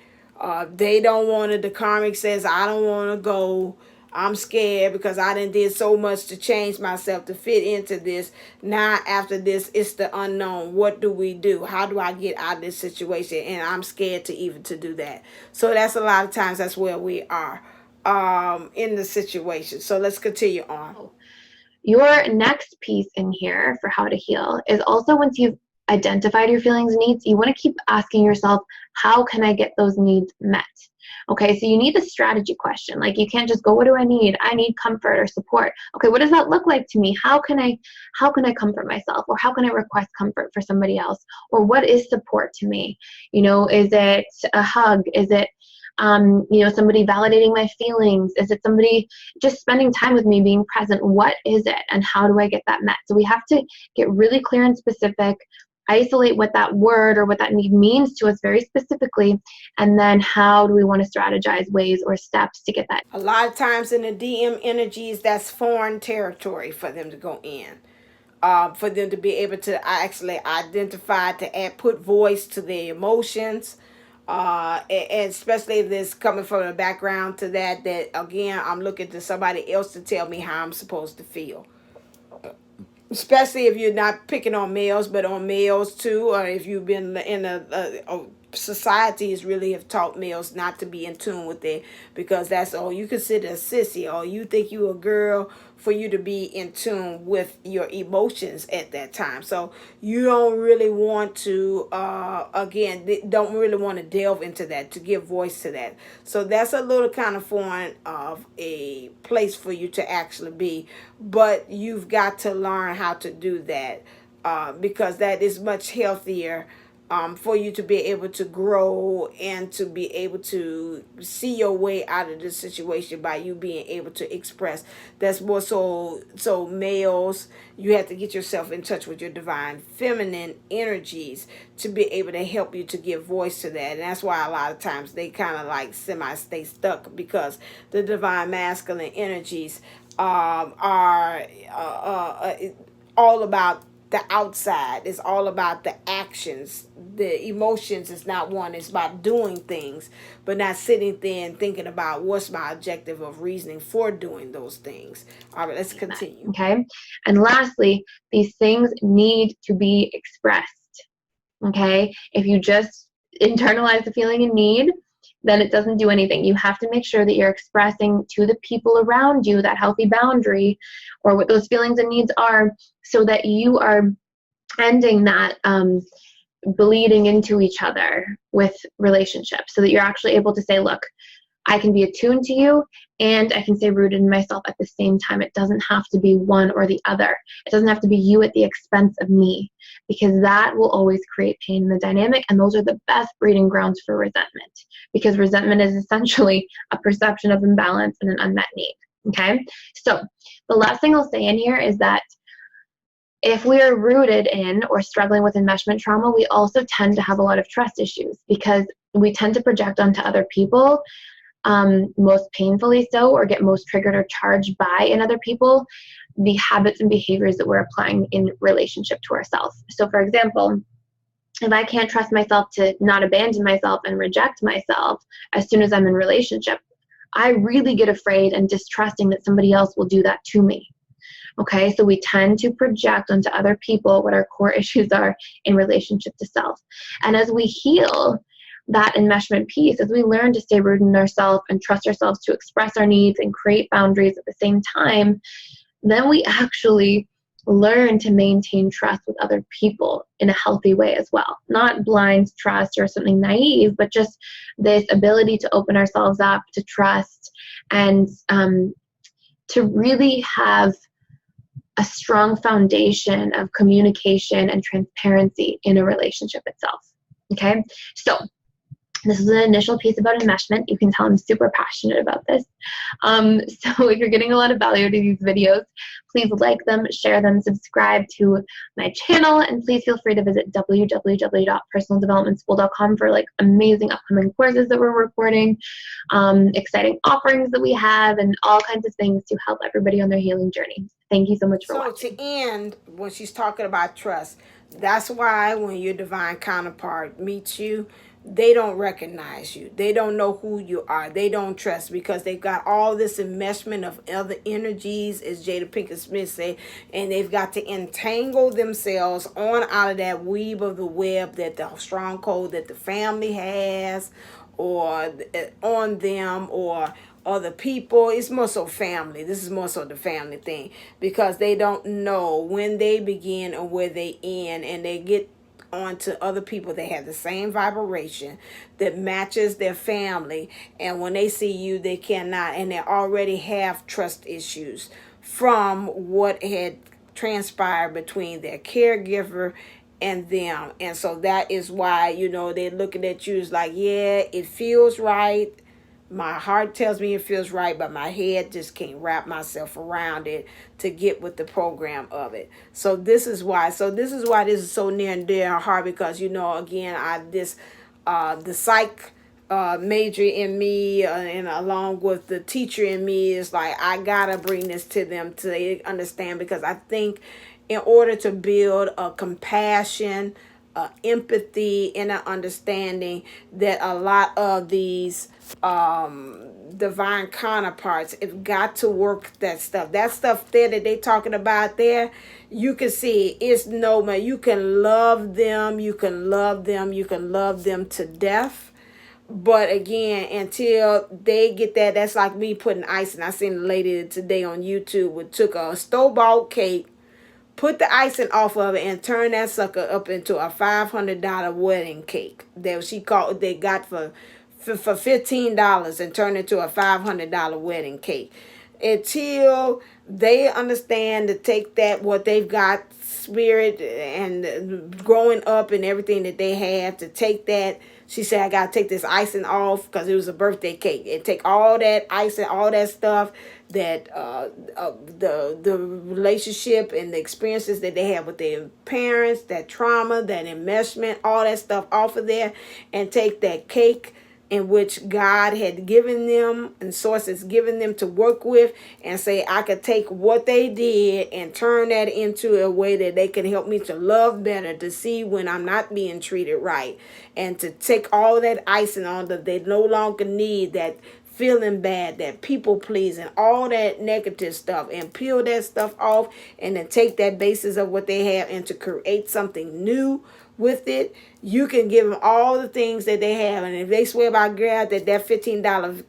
They don't want it. The karmic says, I don't want to go. I'm scared because I done did so much to change myself to fit into this. Now after this, it's the unknown. What do we do? How do I get out of this situation? And I'm scared to even to do that. So that's a lot of times that's where we are in the situation. So let's continue on. Your next piece in here for how to heal is also, once you've identified your feelings and needs, you want to keep asking yourself, how can I get those needs met? Okay, so you need the strategy question. Like, you can't just go, what do I need? I need comfort or support. Okay, what does that look like to me? How can I comfort myself? Or how can I request comfort for somebody else? Or what is support to me? You know, is it a hug? Is it somebody validating my feelings? Is it somebody just spending time with me, being present? What is it, and how do I get that met? So we have to get really clear and specific, isolate what that word or what that need means to us very specifically, and then how do we want to strategize ways or steps to get that. A lot of times in the DM energies, that's foreign territory for them to go in. For them to be able to actually identify, to put voice to their emotions, and especially if this coming from a background to that again, I'm looking to somebody else to tell me how I'm supposed to feel. Especially if you're not picking on males, but on males too, or if you've been in a societies really have taught males not to be in tune with it, because that's all you consider a sissy, or you think you a girl for you to be in tune with your emotions at that time. So you don't really want to don't really want to delve into that, to give voice to that. So that's a little kind of foreign of a place for you to actually be, but you've got to learn how to do that, because that is much healthier, for you to be able to grow and to be able to see your way out of this situation by you being able to express. That's more so males, you have to get yourself in touch with your divine feminine energies to be able to help you to give voice to that. And that's why a lot of times they kind of like semi stay stuck, because the divine masculine energies are all about the outside. Is all about the actions. The emotions is not one. It's about doing things, but not sitting there and thinking about what's my objective of reasoning for doing those things. All right, let's continue. Okay. And lastly, these things need to be expressed. Okay. If you just internalize the feeling and need, then it doesn't do anything. You have to make sure that you're expressing to the people around you that healthy boundary, or what those feelings and needs are, so that you are ending that bleeding into each other with relationships, so that you're actually able to say, look, I can be attuned to you and I can stay rooted in myself at the same time. It doesn't have to be one or the other. It doesn't have to be you at the expense of me, because that will always create pain in the dynamic, and those are the best breeding grounds for resentment, because resentment is essentially a perception of imbalance and an unmet need. Okay, so the last thing I'll say in here is that if we are rooted in or struggling with enmeshment trauma, we also tend to have a lot of trust issues, because we tend to project onto other people, most painfully so, or get most triggered or charged by in other people, the habits and behaviors that we're applying in relationship to ourselves. So for example, if I can't trust myself to not abandon myself and reject myself as soon as I'm in relationship, I really get afraid and distrusting that somebody else will do that to me. Okay, so we tend to project onto other people what our core issues are in relationship to self. And as we heal that enmeshment piece, as we learn to stay rooted in ourselves and trust ourselves to express our needs and create boundaries at the same time, then we actually learn to maintain trust with other people in a healthy way as well. Not blind trust or something naive, but just this ability to open ourselves up to trust, and to really have a strong foundation of communication and transparency in a relationship itself. Okay, so this is an initial piece about enmeshment. You can tell I'm super passionate about this. So if you're getting a lot of value out of these videos, please like them, share them, subscribe to my channel, and please feel free to visit www.personaldevelopmentschool.com for like amazing upcoming courses that we're recording, exciting offerings that we have, and all kinds of things to help everybody on their healing journey. Thank you so much for watching. So to end, when she's talking about trust, that's why when your divine counterpart meets you, they don't recognize you. They don't know who you are. They don't trust, because they've got all this enmeshment of other energies, as Jada Pinkett Smith said, and they've got to entangle themselves on out of that weave of the web, that the stronghold that the family has, or on them, or other people. It's more so family. This is more so the family thing, because they don't know when they begin or where they end, and they get on to other people that have the same vibration that matches their family, and when they see you, they cannot, and they already have trust issues from what had transpired between their caregiver and them. And so that is why, you know, they're looking at you as like, yeah, it feels right, my heart tells me it feels right, but my head just can't wrap myself around it to get with the program of it. So this is why. This is so near and dear heart, because, you know, again, the psych major in me, and along with the teacher in me, is like, I gotta bring this to them to understand, because I think in order to build a compassion, empathy, and an understanding, that a lot of these divine counterparts have got to work that stuff there that they talking about there. You can see it's no man. You can love them, you can love them to death, but again, until they get that, that's like me putting icing. I seen a lady today on YouTube who took a store-bought cake, put the icing off of it, and turn that sucker up into a $500 wedding cake that they got for $15, and turn it into a $500 wedding cake. Until they understand to take that, what they've got, spirit and growing up and everything that they have, to take that. She said, I got to take this icing off because it was a birthday cake, and take all that icing, all that stuff, that the relationship and the experiences that they have with their parents, that trauma, that enmeshment, all that stuff off of there, and take that cake in which God had given them and sources given them to work with, and say, I could take what they did and turn that into a way that they can help me to love better, to see when I'm not being treated right, and to take all that icing on that they no longer need, that feeling bad, that people pleasing, all that negative stuff, and peel that stuff off, and then take that basis of what they have and to create something new with it. You can give them all the things that they have, and if they swear by God that $15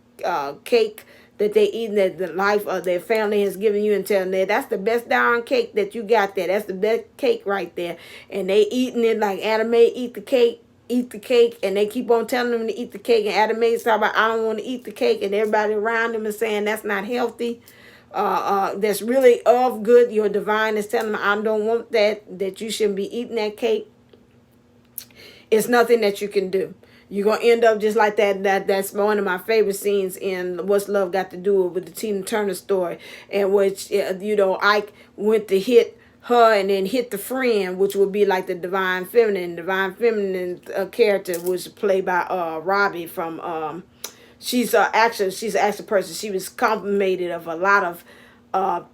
cake that they eating, that the life of their family has given you, and tell them that's the best darn cake that you got there, that's the best cake right there, and they eating it like anime, eat the cake, and they keep on telling them to eat the cake, and Adam talking about, I don't want to eat the cake, and everybody around them is saying that's not healthy, that's really of good. Your divine is telling them, I don't want that you shouldn't be eating that cake. It's nothing that you can do. You're going to end up just like that. That's one of my favorite scenes in What's Love Got to Do with the Tina Turner story, in which, Ike went to hit her and then hit the friend, which would be like the divine feminine. Character was played by Robbie from she's an action person. She was complimented of a lot of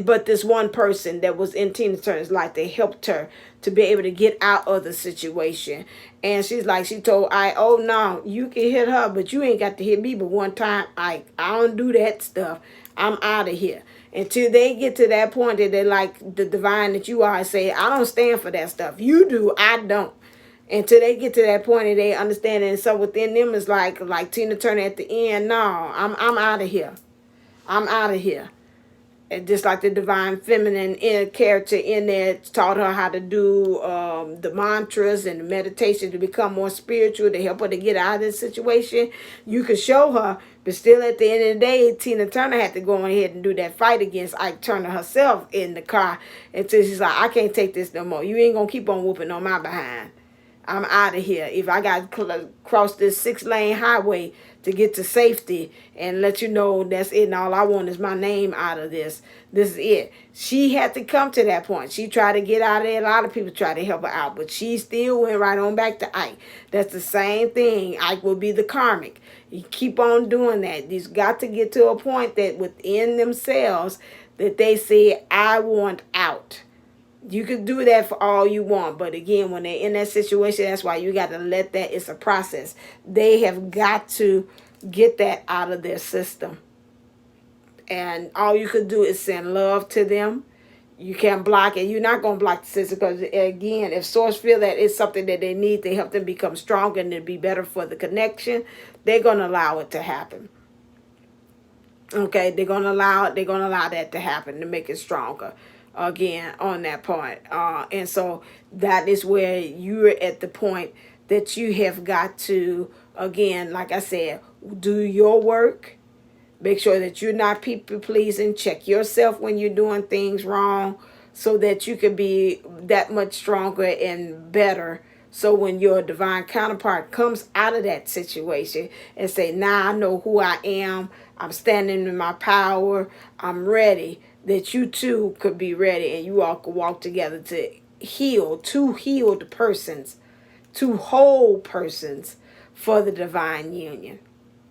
but this one person that was in Tina Turner's life, they helped her to be able to get out of the situation. And she's like, she told oh no, you can hit her, but you ain't got to hit me but one time. I don't do that stuff. I'm out of here. Until they get to that point that they're like the divine that you are, say, I don't stand for that stuff. You do, I don't. Until they get to that point and they understand it. And so within them is like Tina Turner at the end, no, I'm out of here. I'm out of here. And just like the divine feminine character in there taught her how to do the mantras and the meditation to become more spiritual, to help her to get out of this situation. You could show her, but still at the end of the day, Tina Turner had to go ahead and do that fight against Ike Turner herself in the car. Until she's like, I can't take this no more. You ain't going to keep on whooping on my behind. I'm out of here. If I got to cross this 6-lane highway to get to safety and let you know that's it, and all I want is my name out of this. This is it. She had to come to that point. She tried to get out of there. A lot of people tried to help her out, but she still went right on back to Ike. That's the same thing. Ike will be the karmic. You keep on doing that. You've got to get to a point that within themselves that they say, I want out. You could do that for all you want, but again, when they're in that situation, that's why you got to let that. It's a process. They have got to get that out of their system, and all you could do is send love to them. You can't block it. You're not going to block the system because, again, if source feel that it's something that they need to help them become stronger and to be better for the connection, they're going to allow it to happen. Okay, they're gonna allow that to happen to make it stronger. Again, on that point, and so that is where you're at the point that you have got to, again, like I said, do your work. Make sure that you're not people pleasing. Check yourself when you're doing things wrong, so that you can be that much stronger and better. So when your divine counterpart comes out of that situation and say, "Now I know who I am. I'm standing in my power. I'm ready." That you too could be ready, and you all could walk together to heal two healed persons, two whole persons for the divine union.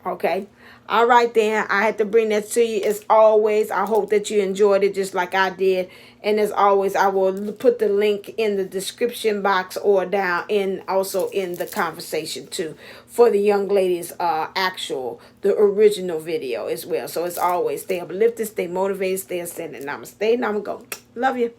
Okay. All right, then. I had to bring that to you. As always, I hope that you enjoyed it just like I did. And as always, I will put the link in the description box or down in also in the conversation too for the young lady's the original video as well. So as always, stay uplifted, stay motivated, stay ascending. Namaste, namago. Love you.